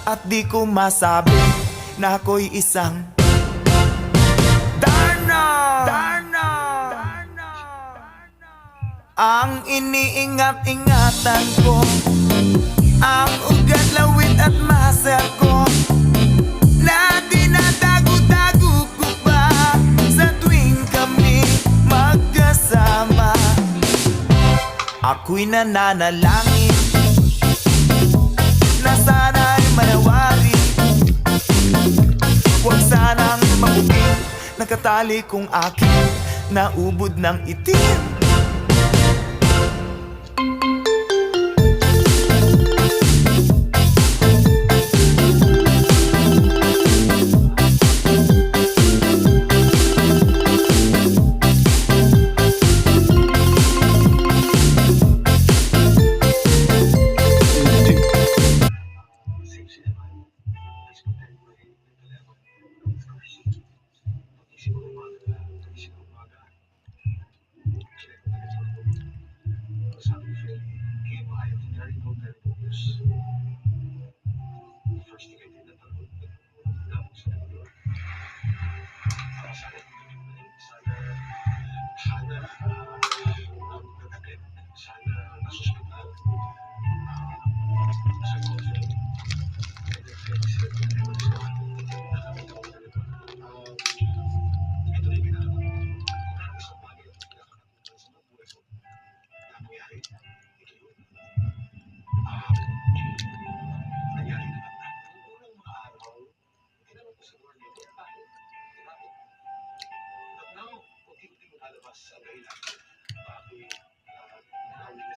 At di ko masabi na ako'y isang Darna. Ang iniingat-ingatan ko, ang ugat, lawit at muscle ko, na dinadago-dago ko pa sa tuwing kami magkasama. Ako'y nananalangin na sana'y manawari, huwag sanang mabubing nakatali kong aking naubod ng itim. Now, unti-unting lumalabas ang dahilan